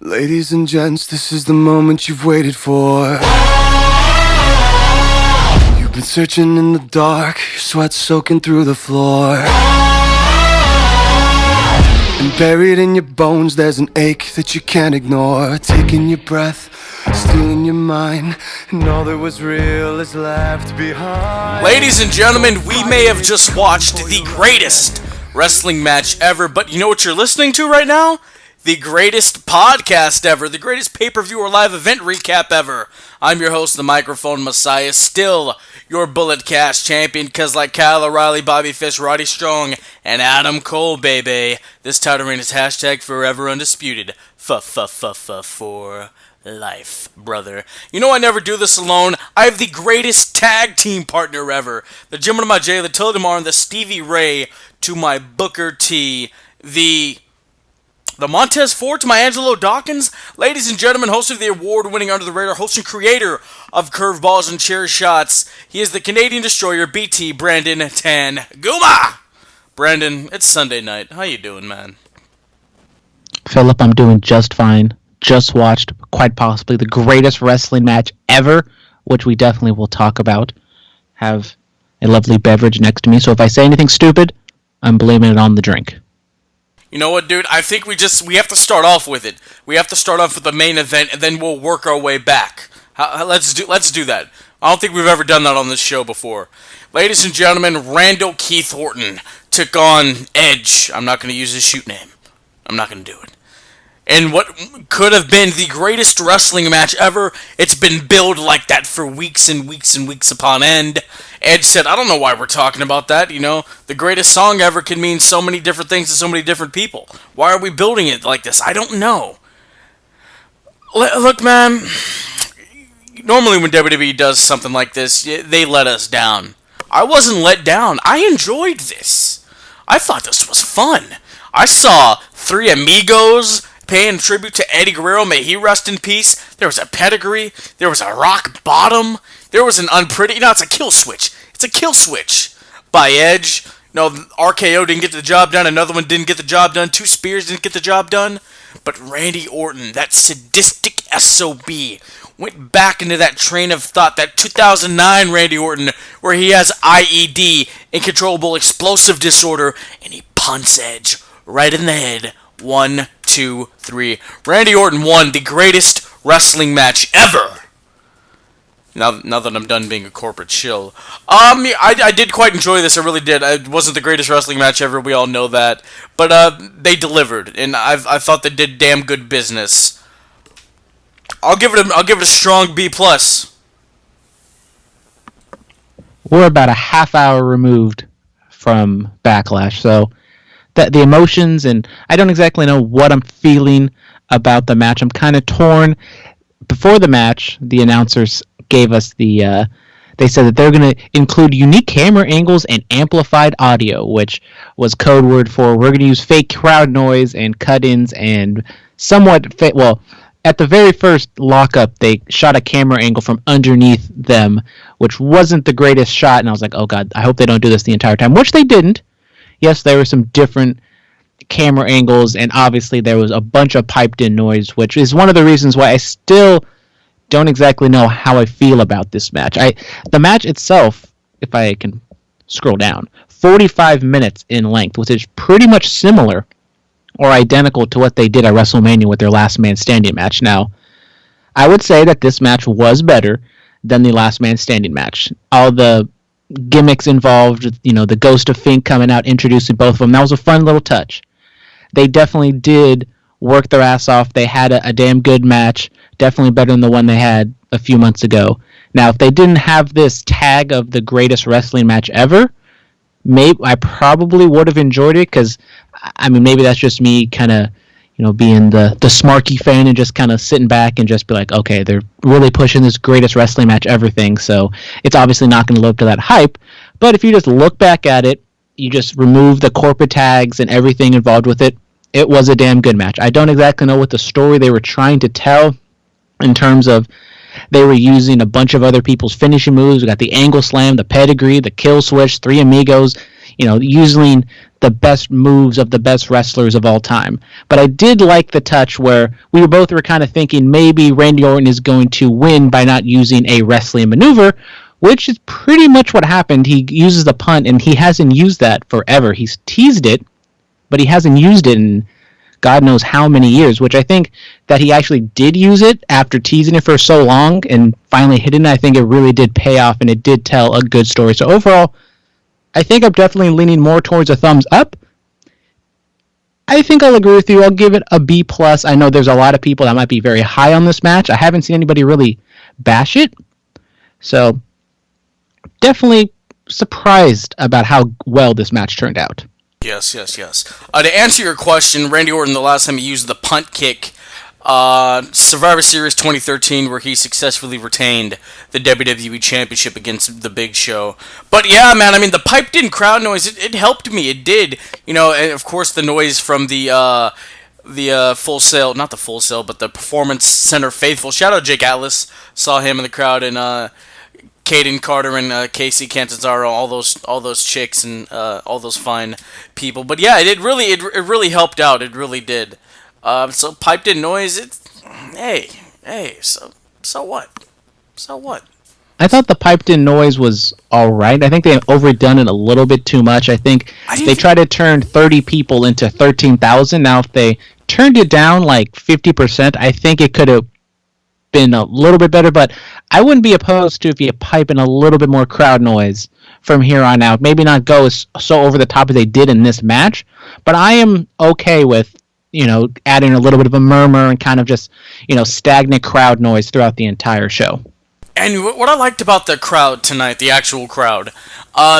Ladies and gents, this is the moment you've waited for. You've been searching in the dark, your sweat soaking through the floor. And buried in your bones there's an ache that you can't ignore. Taking your breath, stealing your mind, and all that was real is left behind. Ladies and gentlemen, we may have just watched the greatest wrestling match ever, but you know what you're listening to right now? The greatest podcast ever, the greatest pay-per-view or live event recap ever. I'm your host, the Microphone Messiah, still your Bullet Cash champion, cause like Kyle O'Reilly, Bobby Fish, Roddy Strong, and Adam Cole, baby, this title reign is hashtag forever undisputed. For life, brother. You know I never do this alone. I have the greatest tag team partner ever. The Jim to my Jay, the Tilly Demar, and the Stevie Ray to my Booker T. The Montez Ford to my Angelo Dawkins. Ladies and gentlemen, host of the award-winning Under the Radar, host and creator of Curveballs and Chair Shots. He is the Canadian Destroyer, BT Brandon Tanguma. Brandon, it's Sunday night. How you doing, man? Phillip, I'm doing just fine. Just watched, quite possibly, the greatest wrestling match ever, which we definitely will talk about. Have a lovely beverage next to me, so if I say anything stupid, I'm blaming it on the drink. You know what, dude? I think we have to start off with it. We have to start off with the main event, and then we'll work our way back. Let's do that. I don't think we've ever done that on this show before. Ladies and gentlemen, Randall Keith Orton took on Edge. I'm not going to use his shoot name. I'm not going to do it. And what could have been the greatest wrestling match ever, it's been billed like that for weeks and weeks and weeks upon end. Edge said, I don't know why we're talking about that, you know. The greatest song ever can mean so many different things to so many different people. Why are we building it like this? I don't know. Look, man, normally when WWE does something like this, they let us down. I wasn't let down. I enjoyed this. I thought this was fun. I saw three amigos paying tribute to Eddie Guerrero, may he rest in peace. There was a pedigree. There was a rock bottom. There was an unpretty. You know, it's a kill switch. It's a kill switch by Edge. No, RKO didn't get the job done. Another one didn't get the job done. Two Spears didn't get the job done. But Randy Orton, that sadistic SOB, went back into that train of thought, that 2009 Randy Orton, where he has IED, Uncontrollable Explosive Disorder, and he punts Edge right in the head. 1, 2, 3. Randy Orton won the greatest wrestling match ever. Now that I'm done being a corporate shill. I did quite enjoy this, I really did. It wasn't the greatest wrestling match ever, we all know that. But they delivered, and I thought they did damn good business. I'll give it a strong B+. We're about a half hour removed from Backlash, so that the emotions, and I don't exactly know what I'm feeling about the match. I'm kind of torn. Before the match, the announcers gave us they said that they're going to include unique camera angles and amplified audio, which was code word for we're going to use fake crowd noise and cut-ins and somewhat at the very first lockup, they shot a camera angle from underneath them, which wasn't the greatest shot, and I was like, oh god, I hope they don't do this the entire time, which they didn't. Yes, there were some different camera angles, and obviously there was a bunch of piped-in noise, which is one of the reasons why I still don't exactly know how I feel about this match. The match itself, if I can scroll down, 45 minutes in length, which is pretty much similar or identical to what they did at WrestleMania with their Last Man Standing match. Now, I would say that this match was better than the Last Man Standing match. All the gimmicks involved, you know, the Ghost of Fink coming out, introducing both of them. That was a fun little touch. They definitely did work their ass off. They had a damn good match, definitely better than the one they had a few months ago. Now, if they didn't have this tag of the greatest wrestling match ever, I probably would have enjoyed it, because, I mean, maybe that's just me kind of, you know, being the smarky fan and just kind of sitting back and just be like, okay, they're really pushing this greatest wrestling match ever thing, so it's obviously not going to live up to that hype. But if you just look back at it, you just remove the corporate tags and everything involved with it, it was a damn good match. I don't exactly know what the story they were trying to tell in terms of they were using a bunch of other people's finishing moves. We got the angle slam, the pedigree, the kill switch, three amigos, you know, using the best moves of the best wrestlers of all time. But I did like the touch where we both were kind of thinking maybe Randy Orton is going to win by not using a wrestling maneuver, which is pretty much what happened. He uses the punt, and he hasn't used that forever. He's teased it, but he hasn't used it in God knows how many years, which I think that he actually did use it after teasing it for so long and finally hitting it. I think it really did pay off, and it did tell a good story. So overall, I think I'm definitely leaning more towards a thumbs up. I think I'll agree with you. I'll give it a B+. I know there's a lot of people that might be very high on this match. I haven't seen anybody really bash it. So definitely surprised about how well this match turned out. Yes. To answer your question, Randy Orton, the last time he used the punt kick, Survivor Series 2013, where he successfully retained the WWE Championship against The Big Show. But yeah, man, I mean, the piped-in crowd noise, it helped me. It did. You know, and of course, the noise from the Full Sail, not the Full Sail, but the Performance Center faithful. Shout out Jake Atlas. Saw him in the crowd, and Caden Carter and Casey Cantanzaro, all those chicks and all those fine people. But yeah, it really helped out. It really did. So piped in noise. So what? I thought the piped in noise was all right. I think they overdone it a little bit too much. I think they tried to turn 30 people into 13,000. Now, if they turned it down like 50%, I think it could have been a little bit better. But I wouldn't be opposed to if you pipe in a little bit more crowd noise from here on out. Maybe not go so over the top as they did in this match, but I am okay with, you know, adding a little bit of a murmur and kind of just, you know, stagnant crowd noise throughout the entire show. And what I liked about the crowd tonight, the actual crowd,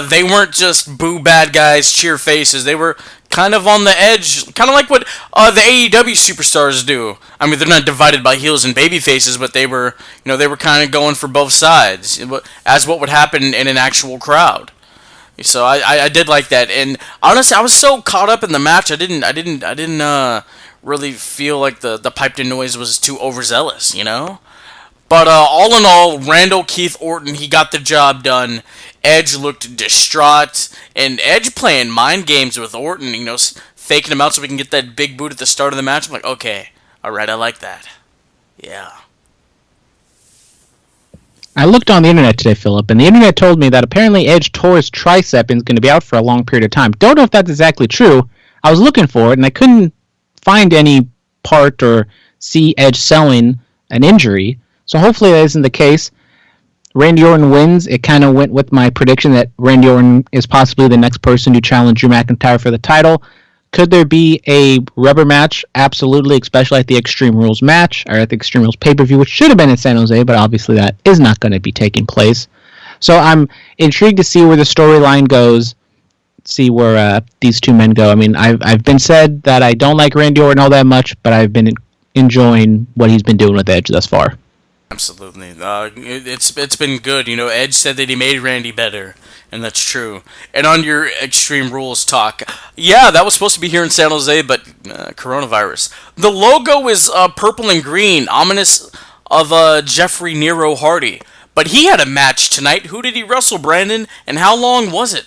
they weren't just boo bad guys, cheer faces. They were kind of on the edge, kind of like what the AEW superstars do. I mean, they're not divided by heels and baby faces, but they were kind of going for both sides, as what would happen in an actual crowd. So I did like that, and honestly, I was so caught up in the match, I didn't really feel like the piped-in noise was too overzealous, you know. But all in all, Randall Keith Orton, he got the job done. Edge looked distraught, and Edge playing mind games with Orton, you know, faking him out so we can get that big boot at the start of the match. I'm like, okay, all right, I like that. Yeah. I looked on the internet today, Phillip, and the internet told me that apparently Edge tore his tricep and is going to be out for a long period of time. Don't know if that's exactly true. I was looking for it, and I couldn't find any part or see Edge selling an injury. So hopefully that isn't the case. Randy Orton wins. It kind of went with my prediction that Randy Orton is possibly the next person to challenge Drew McIntyre for the title. Could there be a rubber match? Absolutely, especially at the Extreme Rules match, or at the Extreme Rules pay-per-view, which should have been in San Jose, but obviously that is not going to be taking place. So I'm intrigued to see where the storyline goes, see where these two men go. I mean, I've been said that I don't like Randy Orton all that much, but I've been enjoying what he's been doing with Edge thus far. Absolutely. It's been good. You know, Edge said that he made Randy better, and that's true. And on your Extreme Rules talk, yeah, that was supposed to be here in San Jose, but coronavirus. The logo is purple and green, ominous of Jeffrey Nero Hardy. But he had a match tonight. Who did he wrestle, Brandon? And how long was it?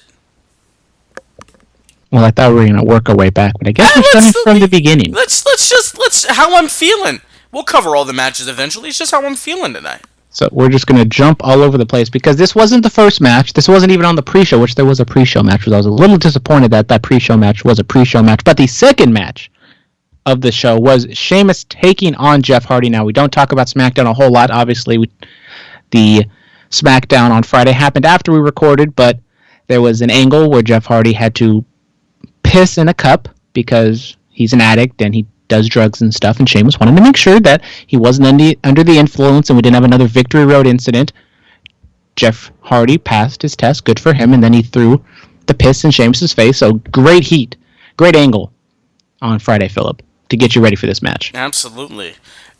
Well, I thought we were going to work our way back, but I guess we're starting from the beginning. Let's how I'm feeling. We'll cover all the matches eventually. It's just how I'm feeling tonight. So we're just going to jump all over the place because this wasn't the first match. This wasn't even on the pre-show, which there was a pre-show match. I was a little disappointed that pre-show match was a pre-show match. But the second match of the show was Sheamus taking on Jeff Hardy. Now, we don't talk about SmackDown a whole lot. Obviously, the SmackDown on Friday happened after we recorded, but there was an angle where Jeff Hardy had to piss in a cup because he's an addict and he does drugs and stuff, and Sheamus wanted to make sure that he wasn't under the influence and we didn't have another Victory Road incident. Jeff Hardy passed his test, good for him, and then he threw the piss in Sheamus' face, so great heat, great angle on Friday, Phillip, to get you ready for this match. Absolutely.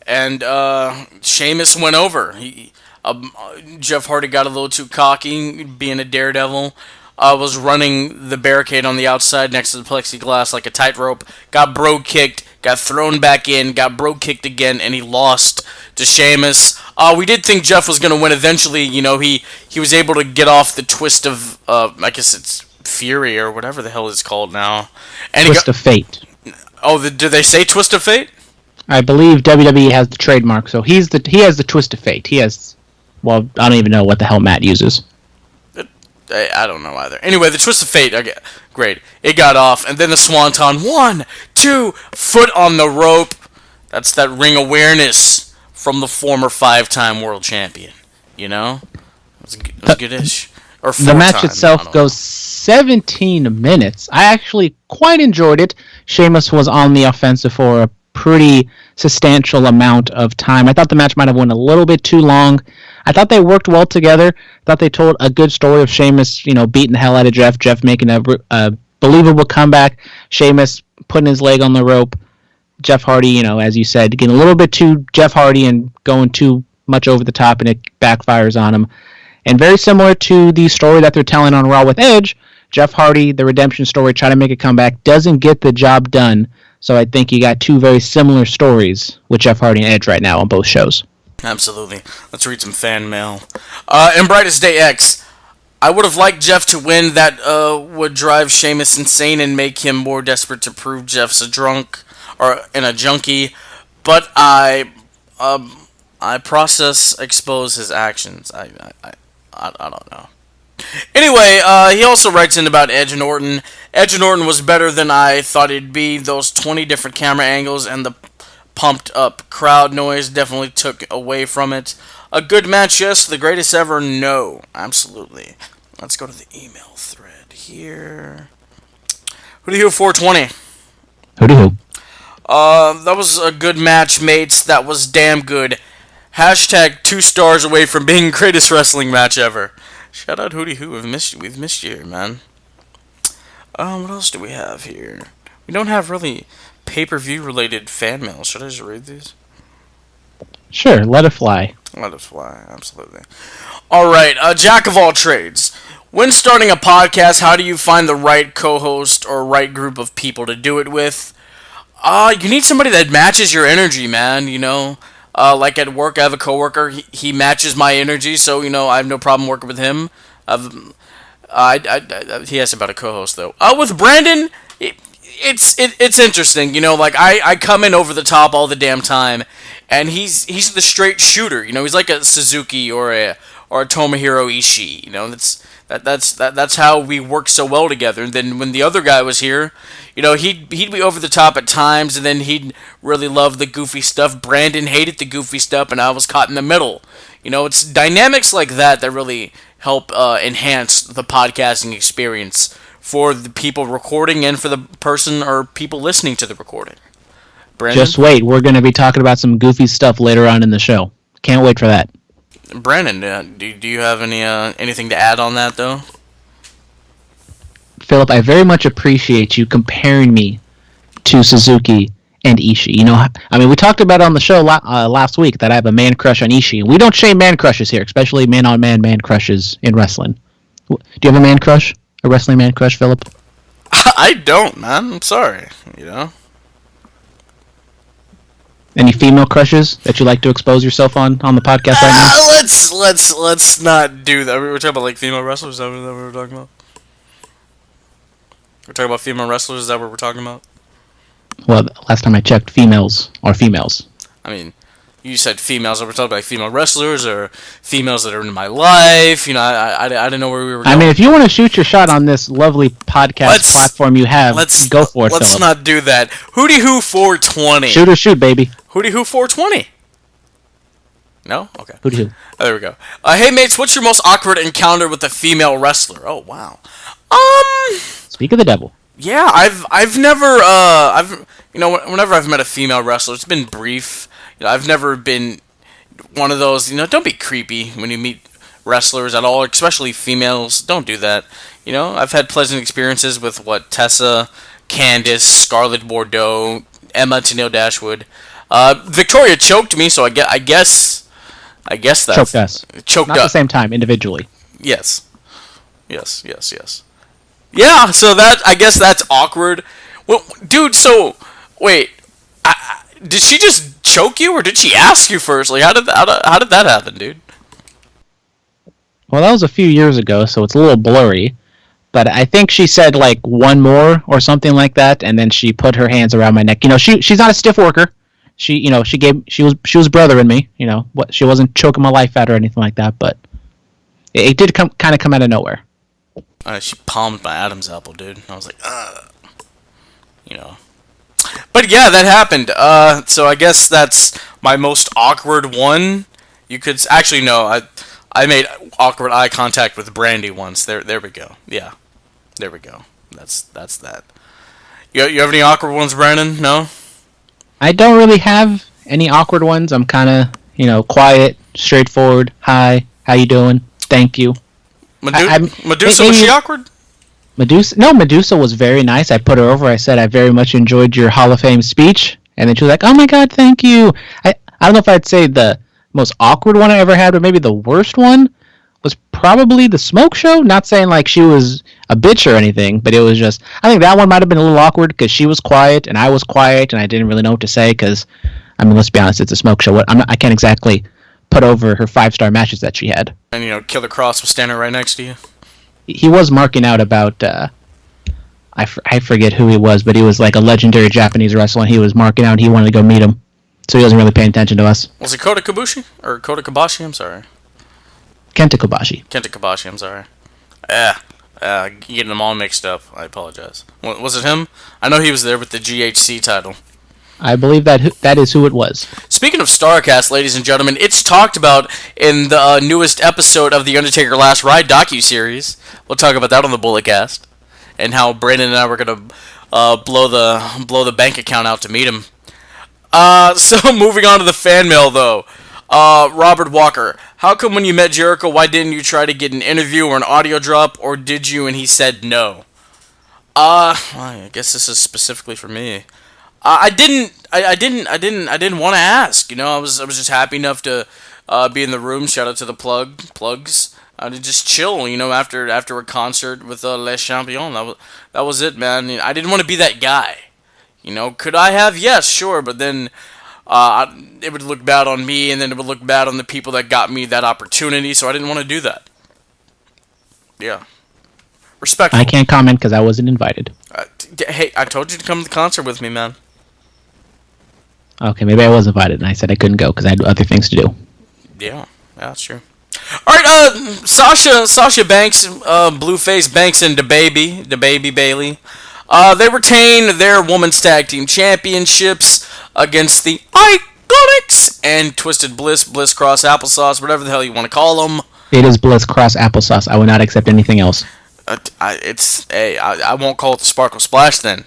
And Sheamus went over. Jeff Hardy got a little too cocky, being a daredevil. Was running the barricade on the outside next to the plexiglass like a tightrope, got bro kicked, got thrown back in, got bro kicked again, and he lost to Sheamus. We did think Jeff was going to win eventually. You know, he was able to get off the twist of, I guess it's Fury or whatever the hell it's called now. And Twist of Fate. Do they say Twist of Fate? I believe WWE has the trademark, so he has the Twist of Fate. He has, well, I don't even know what the hell Matt uses. I don't know either. Anyway, the Twist of Fate, great. It got off, and then the Swanton, 1, 2, foot on the rope. That's that ring awareness from the former 5-time world champion. You know? It was good-ish. Or the match itself goes 17 minutes. I actually quite enjoyed it. Sheamus was on the offensive for a pretty substantial amount of time. I thought the match might have went a little bit too long. I thought they worked well together. I thought they told a good story of Sheamus, beating the hell out of Jeff making a believable comeback, Sheamus putting his leg on the rope, Jeff Hardy, as you said, getting a little bit too Jeff Hardy and going too much over the top, and it backfires on him. And very similar to the story that they're telling on Raw with Edge, Jeff Hardy, the redemption story, trying to make a comeback, doesn't get the job done. So I think you got two very similar stories with Jeff Hardy and Edge right now on both shows. Absolutely. Let's read some fan mail. In Brightest Day X, I would have liked Jeff to win. That would drive Sheamus insane and make him more desperate to prove Jeff's a drunk or a junkie. But I expose his actions. I don't know. Anyway, he also writes in about Edge and Orton. Edge and Orton was better than I thought it'd be. Those 20 different camera angles and the pumped up crowd noise definitely took away from it. A good match, yes. The greatest ever, no. Absolutely. Let's go to the email thread here. Who do you 420? Who do you? That was a good match, mates. That was damn good. Hashtag 2 stars away from being greatest wrestling match ever. Shout out Hootie Who. We've missed you here, man. What else do we have here? We don't have really pay-per-view related fan mail. Should I just read these? Sure, let it fly. Let it fly, absolutely. Alright, Jack of all trades. When starting a podcast, how do you find the right co-host or right group of people to do it with? You need somebody that matches your energy, man, like at work, I have a coworker. He matches my energy, so I have no problem working with him. He asked about a co-host though. With Brandon, it's interesting. I come in over the top all the damn time, and he's the straight shooter. He's like a Suzuki or a Tomohiro Ishii. That's how we work so well together. And then when the other guy was here, he'd be over the top at times, and then he'd really love the goofy stuff. Brandon hated the goofy stuff, and I was caught in the middle. It's dynamics like that really help enhance the podcasting experience for the people recording and for the person or people listening to the recording. Brandon? Just wait, we're going to be talking about some goofy stuff later on in the show. Can't wait for that. Brandon, do you have anything to add on that, though? Phillip, I very much appreciate you comparing me to Suzuki and Ishii. We talked about it on the show last week that I have a man crush on Ishii. And we don't shame man crushes here, especially man-on-man man crushes in wrestling. Do you have a man crush? A wrestling man crush, Phillip? I don't, man. I'm sorry, Any female crushes that you like to expose yourself on the podcast right now? Let's not do that. We were talking about female wrestlers. Is that what we were talking about? We're talking about female wrestlers. Is that what we're talking about? Well, last time I checked, females are females. You said females. Are we talking about female wrestlers or females that are in my life? I didn't know where we were going. If you want to shoot your shot on this lovely podcast platform you have, go for it, Let's Phillip. not do that. Hootie Who 420. Shoot or shoot, baby. Hootie Who 420. No? Okay. Hootie Who. Oh, there we go. Hey, mates, what's your most awkward encounter with a female wrestler? Oh, wow. Speak of the devil. Yeah, I've never, whenever I've met a female wrestler, it's been brief. I've never been one of those, don't be creepy when you meet wrestlers at all, especially females. Don't do that. I've had pleasant experiences with, Tessa, Candice, Scarlett Bordeaux, Emma Tenille Dashwood. Victoria choked me, so I guess that's... Choked us. Choked Not up. at the same time, individually. Yes. Yeah, so I guess that's awkward. Well, dude, so, wait, did she just choke you, or did she ask you first? How did that happen, dude? Well, that was a few years ago, so it's a little blurry. But I think she said like one more or something like that, and then she put her hands around my neck. She's not a stiff worker. She was brothering me. She wasn't choking my life out or anything like that. But it did come out of nowhere. She palmed my Adam's apple, dude. I was like, But yeah, that happened. So I guess that's my most awkward one. You could actually no. I made awkward eye contact with Brandy once. There we go. Yeah, there we go. That's that. You have any awkward ones, Brandon? No. I don't really have any awkward ones. I'm kind of quiet, straightforward. Hi, how you doing? Thank you. Medusa, was she awkward? Medusa was very nice. I put her over. I said I very much enjoyed your Hall of Fame speech, and then she was like, "Oh my God, thank you." I don't know if I'd say the most awkward one I ever had, but maybe the worst one was probably the smoke show. Not saying like she was a bitch or anything, but it was just, I think that one might have been a little awkward because she was quiet and I was quiet and I didn't really know what to say because, let's be honest, it's a smoke show. I can't exactly put over her 5-star matches that she had. And Killer Cross was standing right next to you. He was marking out about, I forget who he was, but he was like a legendary Japanese wrestler, and he was marking out and he wanted to go meet him. So he wasn't really paying attention to us. Was it Kota Kabushi? Or Kota Kabashi? I'm sorry. Kenta Kobashi. Kenta Kobashi, I'm sorry. Getting them all mixed up. I apologize. Was it him? I know he was there with the GHC title. I believe that is who it was. Speaking of StarCast, ladies and gentlemen, it's talked about in the newest episode of the Undertaker Last Ride docu-series. We'll talk about that on the Bulletcast. And how Brandon and I were going to blow the bank account out to meet him. So moving on to the fan mail, though. Robert Walker, how come when you met Jericho, why didn't you try to get an interview or an audio drop, or did you and he said no? I guess this is specifically for me. I didn't want to ask. I was just happy enough to be in the room. Shout out to the plugs. To just chill. After a concert with Les Champions. That was it, man. I didn't want to be that guy. Could I have? Yes, sure, but then it would look bad on me, and then it would look bad on the people that got me that opportunity, so I didn't want to do that. Yeah. Respectful. I can't comment because I wasn't invited. Hey, I told you to come to the concert with me, man. Okay, maybe I was invited, and I said I couldn't go because I had other things to do. Yeah, that's true. All right, Sasha Banks, Blueface Banks, and the baby Bailey. They retain their Women's Tag Team Championships against the Iconics and Twisted Bliss Cross Applesauce, whatever the hell you want to call them. It is Bliss Cross Applesauce. I will not accept anything else. I won't call it the Sparkle Splash then.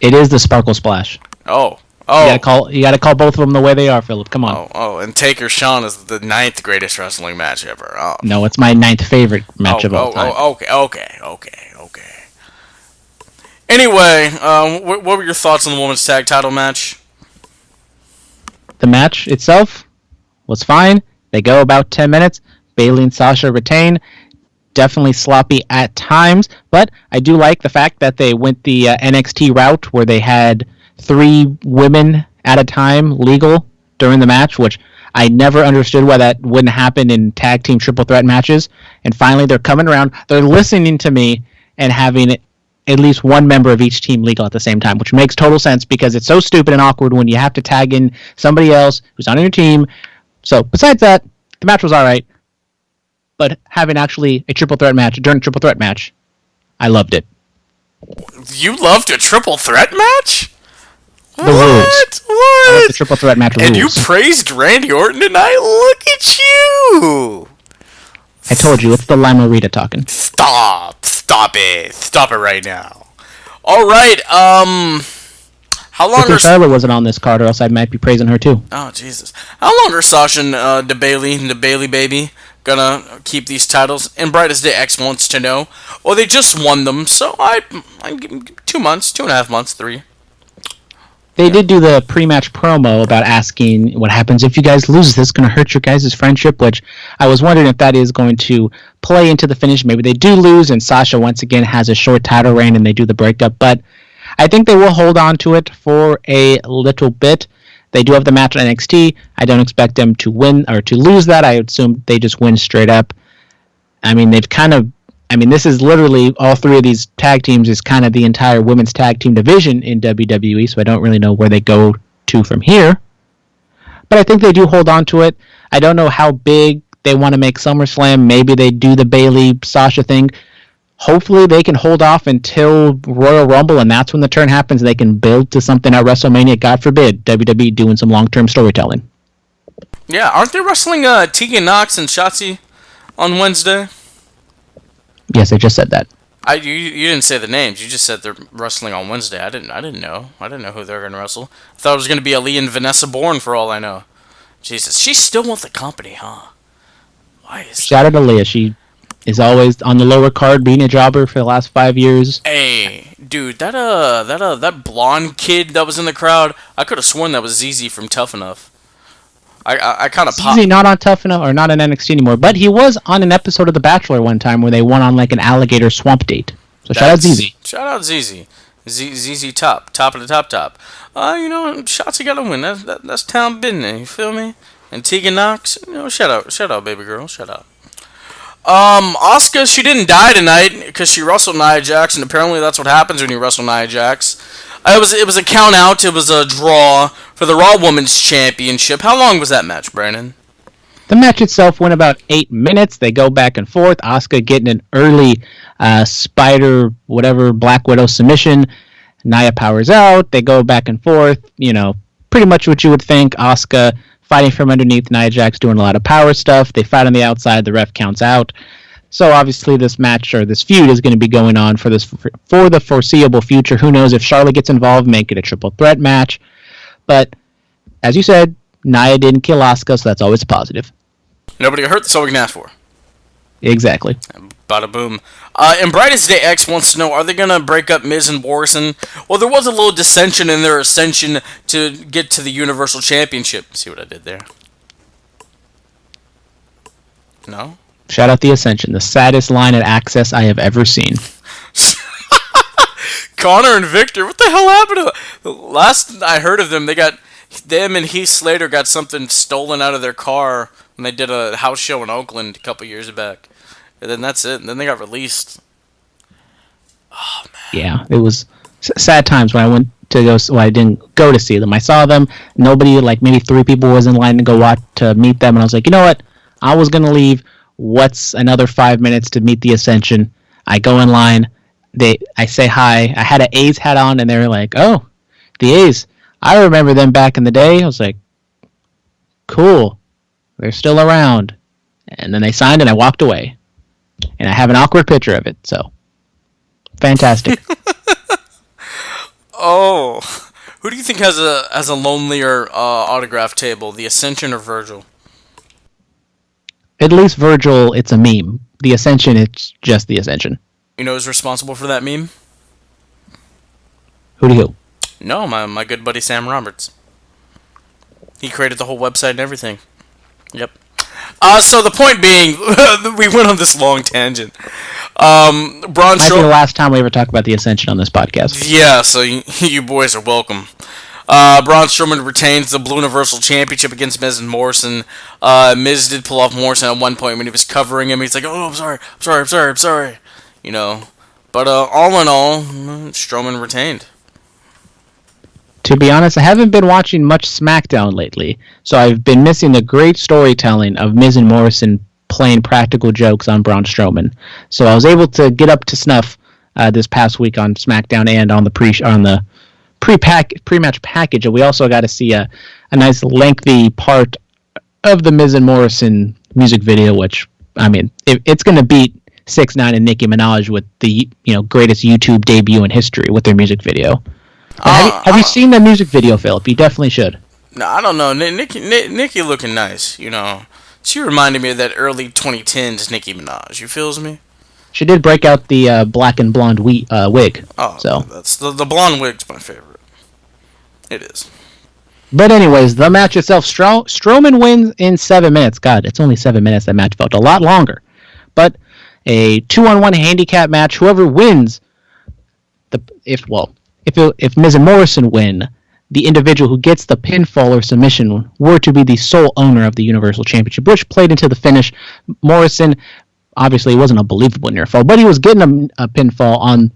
It is the Sparkle Splash. Oh. You gotta call both of them the way they are, Phillip. Come on. And Taker Shawn is the 9th greatest wrestling match ever. Oh. No, it's my 9th favorite match of all time. Okay. Anyway, what were your thoughts on the women's tag title match? The match itself was fine. They go about 10 minutes. Bayley and Sasha retain. Definitely sloppy at times, but I do like the fact that they went the NXT route where they had 3 women at a time legal during the match, which I never understood why that wouldn't happen in tag team triple threat matches. And finally, they're coming around. They're listening to me and having at least one member of each team legal at the same time, which makes total sense because it's so stupid and awkward when you have to tag in somebody else who's not on your team. So besides that, the match was all right. But having actually a triple threat match during a triple threat match, I loved it. You loved a triple threat match? The rules. What? I love the triple threat match rules. And you praised Randy Orton tonight? Look at you! I told you, it's the Lima Rita talking. Stop it right now. All right, how long are Charlotte wasn't on this card, or else I might be praising her too. Oh Jesus! How long are Sasha and the Bailey baby gonna keep these titles? And Brightest Day X wants to know. Well, they just won them, so I give them 2 months, 2.5 months, 3. They did do the pre-match promo about asking what happens if you guys lose. Is this going to hurt your guys' friendship? Which I was wondering if that is going to play into the finish. Maybe they do lose, and Sasha once again has a short title reign, and they do the breakup. But I think they will hold on to it for a little bit. They do have the match on NXT. I don't expect them to win or to lose that. I assume they just win straight up. I mean, I mean, this is literally all three of these tag teams is kind of the entire women's tag team division in WWE, so I don't really know where they go to from here. But I think they do hold on to it. I don't know how big they want to make SummerSlam. Maybe they do the Bayley-Sasha thing. Hopefully they can hold off until Royal Rumble, and that's when the turn happens. They can build to something at WrestleMania. God forbid, WWE doing some long-term storytelling. Yeah, aren't they wrestling Tegan Nox and Shotzi on Wednesday? Yes, I just said that. You didn't say the names. You just said they're wrestling on Wednesday. I didn't know. I didn't know who they're gonna wrestle. I thought it was gonna be Ali and Vanessa Bourne for all I know. Jesus, she's still with the company, huh? Why is Shout out to Leah. She is always on the lower card, being a jobber for the last 5 years. Hey, dude, that blonde kid that was in the crowd. I could have sworn that was ZZ from Tough Enough. I kind of popped. He's not on Tough Enough or not in NXT anymore, but he was on an episode of The Bachelor one time where they went on like an alligator swamp date. So shout out ZZ. Shout out ZZ. ZZ top of the top. Shotzi got to win. That's town business. You feel me? And Tegan Nox, shout out, baby girl, shout out. Asuka, she didn't die tonight because she wrestled Nia Jax, and apparently that's what happens when you wrestle Nia Jax. It was a count out. It was a draw for the Raw Women's Championship. How long was that match, Brandon? The match itself went about 8 minutes. They go back and forth. Asuka getting an early spider, whatever, Black Widow submission. Nia powers out. They go back and forth. Pretty much what you would think. Asuka fighting from underneath. Nia Jax doing a lot of power stuff. They fight on the outside. The ref counts out. So obviously this match or this feud is going to be going on for the foreseeable future. Who knows if Charlotte gets involved, make it a triple threat match. But as you said, Nia didn't kill Asuka, so that's always a positive. Nobody got hurt. That's all we can ask for. Exactly. Bada boom. And Brightest Day X wants to know, are they going to break up Miz and Morrison? Well, there was a little dissension in their ascension to get to the Universal Championship. See what I did there? No? Shout out the Ascension, the saddest line at Access I have ever seen. Connor and Victor, what the hell happened to them? Last I heard of them, them and Heath Slater got something stolen out of their car when they did a house show in Oakland a couple years back. And then that's it. And then they got released. Oh, man. Yeah, it was sad times when I went to go. Well, I didn't go to see them. I saw them. Nobody, like maybe 3 people, was in line to go to meet them. And I was like, you know what? I was going to leave. What's another 5 minutes to meet the Ascension? I go in line. I say hi. I had an A's hat on, and they were like, oh, the A's. I remember them back in the day. I was like, cool. They're still around. And then they signed, and I walked away. And I have an awkward picture of it, so fantastic. Oh, who do you think has a lonelier autograph table, the Ascension or Virgil? At least Virgil, it's a meme. The Ascension, it's just the Ascension. You know who's responsible for that meme? Who? No, my good buddy Sam Roberts. He created the whole website and everything. Yep. So the point being, we went on this long tangent. Braun Might be the last time we ever talk about the Ascension on this podcast. Yeah, so you boys are welcome. Braun Strowman retains the Blue Universal Championship against Miz and Morrison. Miz did pull off Morrison at one point when he was covering him. He's like, "Oh, I'm sorry." But all in all, Strowman retained. To be honest, I haven't been watching much SmackDown lately, so I've been missing the great storytelling of Miz and Morrison playing practical jokes on Braun Strowman. So I was able to get up to snuff this past week on SmackDown and on the pre-match package, and we also got to see a nice lengthy part of the Miz and Morrison music video, which, I mean, it's going to beat 6ix9ine and Nicki Minaj with the greatest YouTube debut in history with their music video. Have you seen the music video, Phillip? You definitely should. No, I don't know. Nicki looking nice, She reminded me of that early 2010s Nicki Minaj. You feels me? She did break out the black and blonde wig. Oh, so that's the blonde wig's my favorite. It is. But anyways, the match itself, Strowman wins in 7 minutes. God, it's only 7 minutes. That match felt a lot longer. But a 2-on-1 handicap match. Whoever wins, if Miz and Morrison win, the individual who gets the pinfall or submission were to be the sole owner of the Universal Championship, which played into the finish. Morrison obviously it wasn't a believable near fall, but he was getting a pinfall on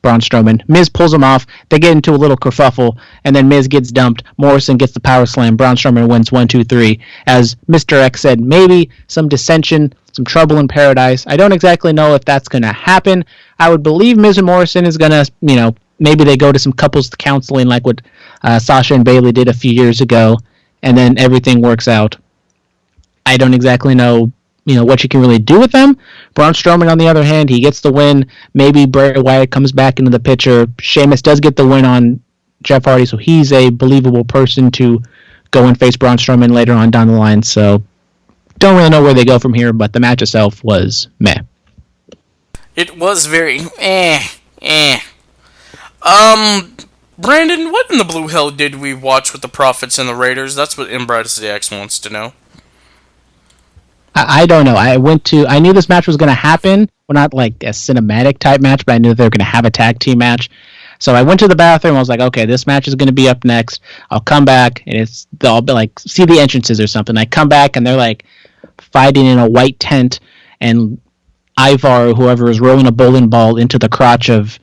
Braun Strowman. Miz pulls him off. They get into a little kerfuffle, and then Miz gets dumped. Morrison gets the power slam. Braun Strowman wins 1, 2, 3. As Mr. X said, maybe some dissension, some trouble in paradise. I don't exactly know if that's going to happen. I would believe Miz and Morrison is going to, maybe they go to some couples counseling like what Sasha and Bayley did a few years ago, and then everything works out. I don't exactly know what you can really do with them. Braun Strowman, on the other hand, he gets the win. Maybe Bray Wyatt comes back into the picture. Sheamus does get the win on Jeff Hardy, so he's a believable person to go and face Braun Strowman later on down the line. So don't really know where they go from here, but the match itself was meh. It was very Brandon, what in the blue hell did we watch with the Profits and the Raiders? That's what Embrace X wants to know. I don't know. I knew this match was going to happen. Well, not like a cinematic type match, but I knew they were going to have a tag team match. So I went to the bathroom. I was like, okay, this match is going to be up next. I'll come back, and I'll be like, see the entrances or something. I come back, and they're like fighting in a white tent, and Ivar, or whoever, is rolling a bowling ball into the crotch of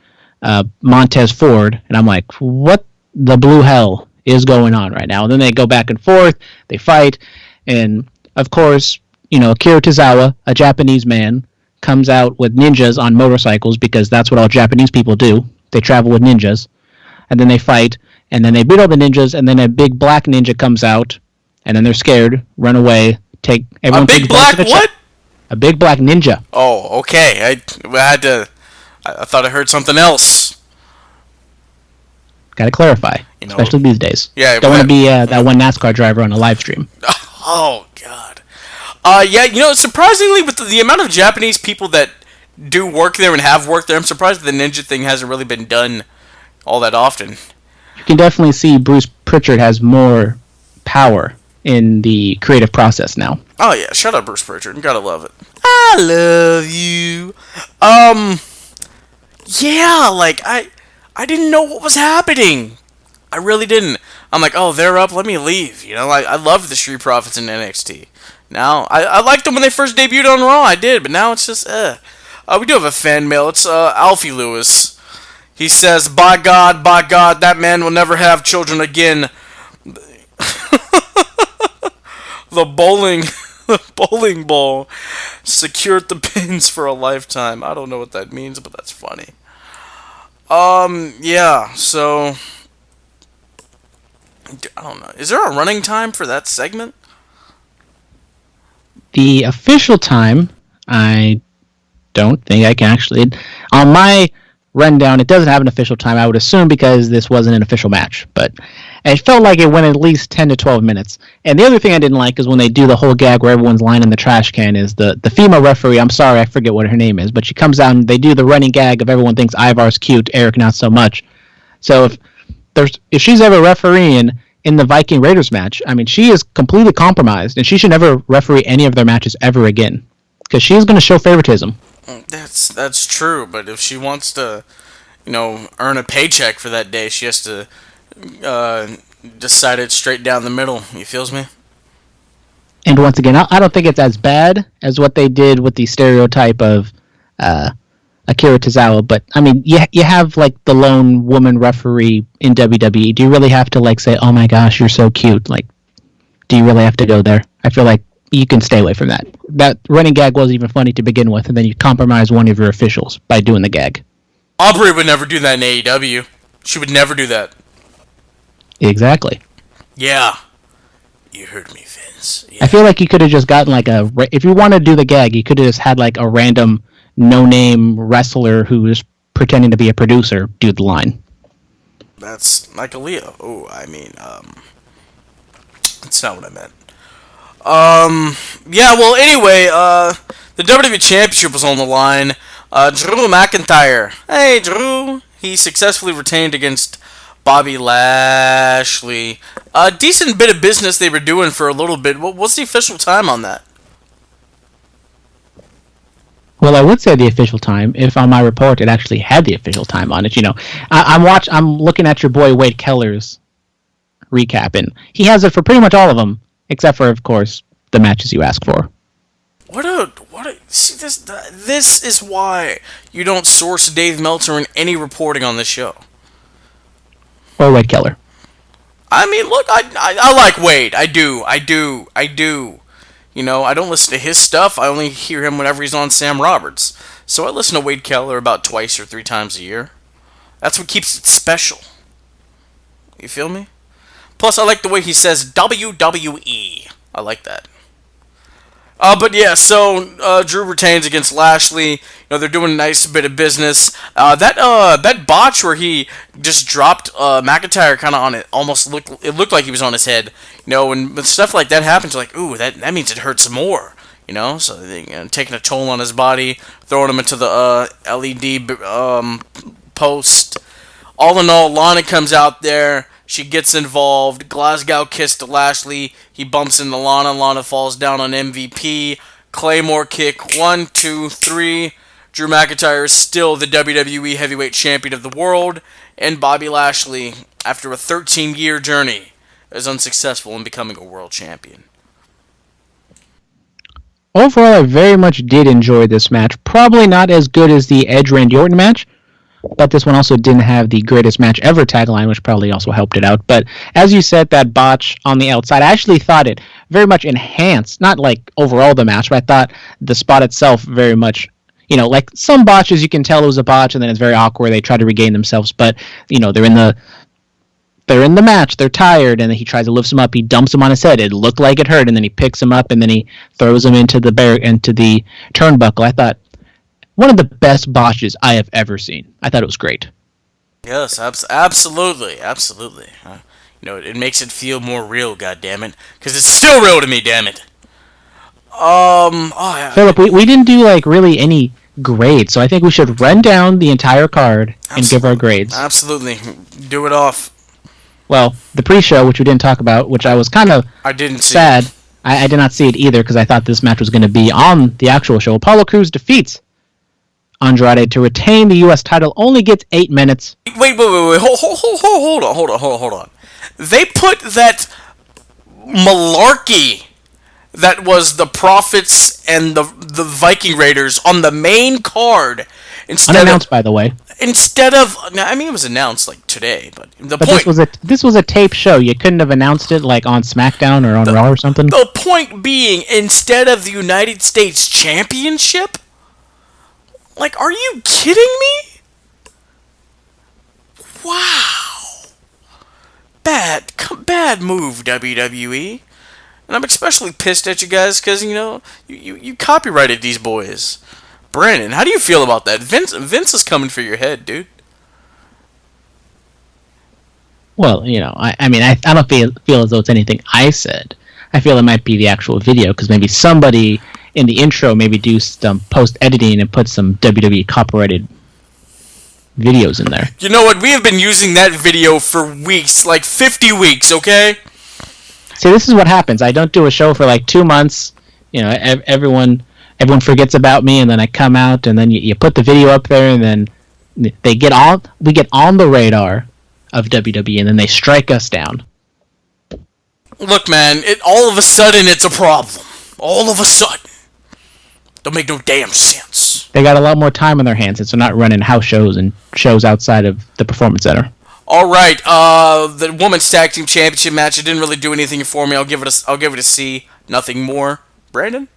Montez Ford. And I'm like, what the blue hell is going on right now? And then they go back and forth. They fight. And, of course, Akira Tozawa, a Japanese man, comes out with ninjas on motorcycles because that's what all Japanese people do. They travel with ninjas. And then they fight, and then they beat all the ninjas, and then a big black ninja comes out, and then they're scared, run away, everyone a big black what? A big black ninja. Oh, okay. I thought I heard something else. Gotta clarify, especially these days. Yeah, don't want to be that one NASCAR driver on a live stream. Oh, God. Surprisingly, with the amount of Japanese people that do work there and have worked there, I'm surprised the ninja thing hasn't really been done all that often. You can definitely see Bruce Pritchard has more power in the creative process now. Oh, yeah. Shut up, Bruce Pritchard. You gotta love it. I love you. Yeah, I didn't know what was happening. I really didn't. I'm like, oh, they're up, let me leave. I love the Street Profits in NXT. Now, I liked them when they first debuted on Raw, I did, but now it's just, we do have a fan mail. It's Alfie Lewis. He says, by God, that man will never have children again. The bowling ball secured the pins for a lifetime. I don't know what that means, but that's funny. Yeah, so I don't know. Is there a running time for that segment? The official time, I don't think I can actually. On my rundown, it doesn't have an official time, I would assume, because this wasn't an official match. But it felt like it went at least 10 to 12 minutes. And the other thing I didn't like is when they do the whole gag where everyone's lying in the trash can is the female referee. I'm sorry, I forget what her name is, but she comes out and they do the running gag of everyone thinks Ivar's cute, Eric not so much. So if she's ever refereeing in the Viking Raiders match, I mean, she is completely compromised, and she should never referee any of their matches ever again, because she is going to show favoritism. That's true, but if she wants to, earn a paycheck for that day, she has to decide it straight down the middle. You feels me? And once again, I don't think it's as bad as what they did with the stereotype of Akira Tozawa, but I mean, you have like the lone woman referee in WWE. Do you really have to say, "Oh my gosh, you're so cute"? Do you really have to go there? I feel like you can stay away from that. That running gag wasn't even funny to begin with, and then you compromise one of your officials by doing the gag. Aubrey would never do that in AEW. She would never do that. Exactly. Yeah. You heard me, Vince. Yeah. I feel like you could have just gotten if you want to do the gag, you could have just had a random no-name wrestler who is pretending to be a producer do the line. That's like a Leo. Oh, I mean, that's not what I meant. Yeah, well, anyway, the WWE Championship was on the line. Drew McIntyre. Hey, Drew. He successfully retained against Bobby Lashley. A decent bit of business they were doing for a little bit. What's the official time on that? Well, I would say the official time if on my report it actually had the official time on it. I'm looking at your boy Wade Keller's recap, and he has it for pretty much all of them, except for, of course, the matches you ask for. What See this is why you don't source Dave Meltzer in any reporting on this show. Or Wade Keller. I mean, look, I like Wade. I do. You know, I don't listen to his stuff. I only hear him whenever he's on Sam Roberts. So I listen to Wade Keller about twice or three times a year. That's what keeps it special. You feel me? Plus, I like the way he says WWE. I like that. But yeah, so Drew retains against Lashley. You know, they're doing a nice bit of business. That botch where he just dropped McIntyre kind of on it, it looked like he was on his head. You know, and when stuff like that happens, you're like, ooh, that means it hurts more. You know, so they, taking a toll on his body, throwing him into the LED post. All in all, Lana comes out there. She gets involved. Glasgow kiss to Lashley. He bumps into Lana. Lana falls down on MVP. Claymore kick. 1, 2, 3. Drew McIntyre is still the WWE Heavyweight Champion of the world. And Bobby Lashley, after a 13-year journey, is unsuccessful in becoming a world champion. Overall, I very much did enjoy this match. Probably not as good as the Edge Randy Orton match, but this one also didn't have the greatest match ever tagline, which probably also helped it out. But as you said, that botch on the outside, I actually thought it very much enhanced, not like overall the match, but I thought the spot itself very much, you know, like some botches you can tell it was a botch and then it's very awkward. They try to regain themselves, but, you know, they're in the match, they're tired, and then he tries to lift him up, he dumps him on his head, it looked like it hurt, and then he picks him up and then he throws him into the turnbuckle. I thought, one of the best botches I have ever seen. I thought it was great. Yes, absolutely. You know, it makes it feel more real, goddammit. Because it's still real to me, damn it. Yeah. Phillip, we didn't do, like, really any grades, so I think we should run down the entire card and give our grades. Absolutely. Do it off. Well, the pre-show, which we didn't talk about, which I was kind of sad. I did not see it either, because I thought this match was going to be on the actual show. Apollo Crews defeats Andrade to retain the U.S. title, only gets 8 minutes. Wait. Hold on. They put that malarkey that was the Profits and the Viking Raiders on the main card. Unannounced, by the way. Instead of, I mean, it was announced like today, but this was a tape show. You couldn't have announced it like on SmackDown or on Raw or something. The point being, instead of the United States Championship. Like, are you kidding me? Wow. Bad move, WWE. And I'm especially pissed at you guys because, you know, you copyrighted these boys. Brandon, how do you feel about that? Vince is coming for your head, dude. Well, you know, I mean, I don't feel as though it's anything I said. I feel it might be the actual video because maybe somebody in the intro maybe do some post-editing and put some WWE copyrighted videos in there. You know what? We have been using that video for weeks, like 50 weeks, okay? See, this is what happens. I don't do a show for like 2 months. You know, everyone forgets about me, and then I come out, and then you put the video up there, and then we get on the radar of WWE, and then they strike us down. Look, man, all of a sudden it's a problem. All of a sudden. Don't make no damn sense. They got a lot more time on their hands since they're not running house shows and shows outside of the Performance Center. All right, the Women's Tag Team Championship match, it didn't really do anything for me. I'll give it a C. Nothing more. Brandon?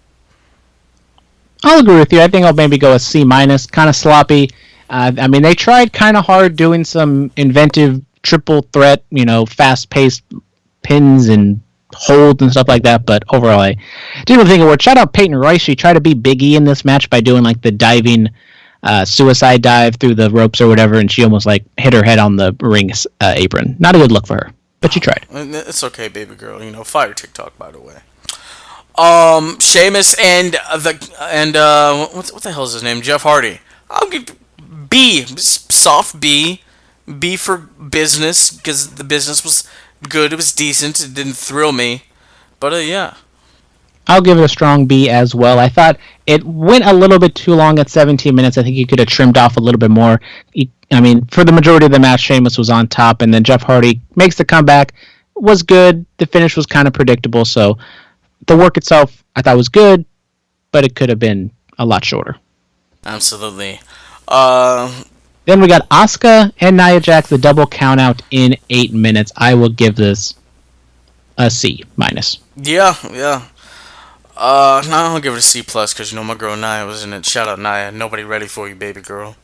I'll agree with you. I think I'll maybe go a C-. Kind of sloppy. I mean, they tried kind of hard doing some inventive triple threat, you know, fast-paced pins and holds and stuff like that, but overall I didn't really think it worked. Shout out Peyton Royce. She tried to be Big E in this match by doing like the diving suicide dive through the ropes or whatever, and she almost like hit her head on the ring apron. Not a good look for her, but she tried. It's okay, baby girl. You know, fire TikTok, by the way. Sheamus and what the hell is his name? Jeff Hardy. I'll give B, soft B for business because the business was good. It was decent. It didn't thrill me, but yeah. I'll give it a strong B as well. I thought it went a little bit too long at 17 minutes. I think you could have trimmed off a little bit more. I mean, for the majority of the match, Sheamus was on top, and then Jeff Hardy makes the comeback. Was good. The finish was kind of predictable, so the work itself I thought was good. but it could have been a lot shorter. Absolutely. Then we got Asuka and Nia Jax, the double countout in 8 minutes. I will give this a C minus. Yeah. No, I'll give it a C plus because my girl Nia was in it. Shout out Nia. Nobody ready for you, baby girl.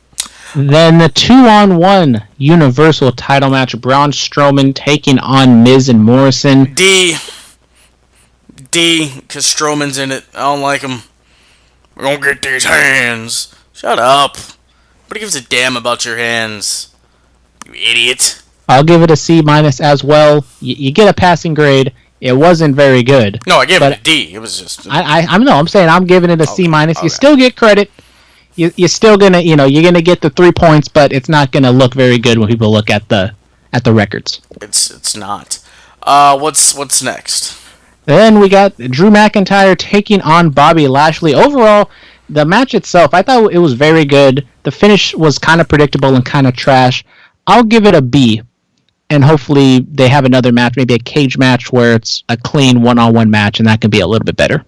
Then the 2-on-1 Universal title match. Braun Strowman taking on Miz and Morrison. D, because Strowman's in it. I don't like him. We're gonna get these hands. Shut up. Nobody gives a damn about your hands. You idiot. I'll give it a C minus as well. You get a passing grade. It wasn't very good. No, I gave it a D. It was just. I'm saying I'm giving it a C minus. Okay. You still get credit. You're still gonna, you're gonna get the 3 points, but it's not gonna look very good when people look at the records. It's not. What's next? Then we got Drew McIntyre taking on Bobby Lashley. Overall, the match itself, I thought it was very good. The finish was kind of predictable and kind of trash. I'll give it a B. And hopefully they have another match, maybe a cage match where it's a clean one-on-one match, and that can be a little bit better.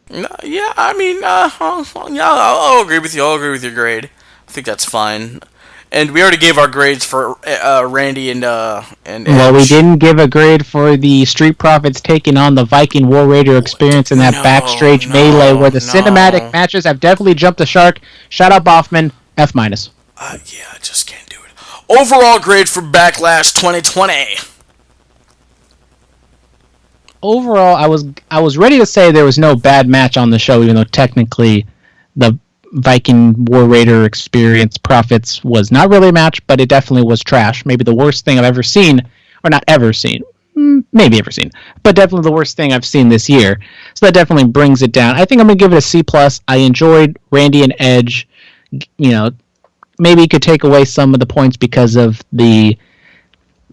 Yeah, I mean, I'll agree with you. I'll agree with your grade. I think that's fine. And we already gave our grades for Randy and Edge. Well, we didn't give a grade for the Street Profits taking on the Viking War Raider experience in that backstage melee where the cinematic matches have definitely jumped the shark. Shout out Boffman, F minus. Yeah, I just can't do it. Overall grade for Backlash 2020. Overall, I was ready to say there was no bad match on the show, even though technically the Viking War Raider experience Profits was not really a match, but it definitely was trash. Maybe the worst thing I've ever seen, or not ever seen, maybe ever seen, but definitely the worst thing I've seen this year. So that definitely brings it down. I think I'm going to give it a C+. I enjoyed Randy and Edge. Maybe you could take away some of the points because of the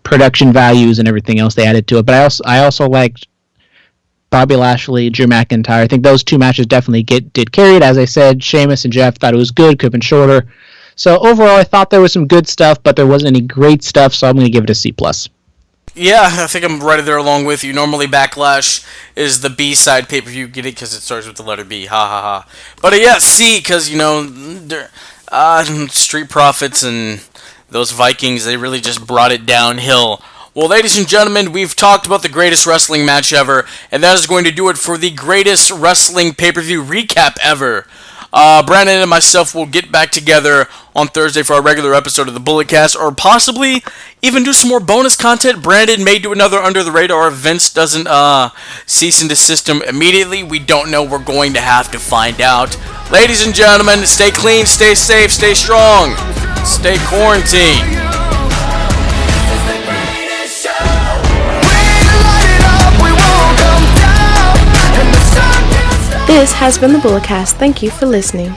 production values and everything else they added to it. But I also liked Bobby Lashley, Drew McIntyre. I think those two matches definitely did carry it. As I said, Sheamus and Jeff thought it was good, could have been shorter. So overall, I thought there was some good stuff, but there wasn't any great stuff, so I'm going to give it a C+. Yeah, I think I'm right there along with you. Normally, Backlash is the B-side pay-per-view. Get it? Because it starts with the letter B. Ha, ha, ha. But yeah, C, because, Street Profits and those Vikings, they really just brought it downhill. Well, ladies and gentlemen, we've talked about the greatest wrestling match ever, and that is going to do it for the greatest wrestling pay-per-view recap ever. Brandon and myself will get back together on Thursday for our regular episode of the Bulletcast, or possibly even do some more bonus content. Brandon may do another Under the Radar if Vince doesn't cease and desist him immediately. We don't know. We're going to have to find out. Ladies and gentlemen, stay clean, stay safe, stay strong, stay quarantined. This has been the Bulletcast. Thank you for listening.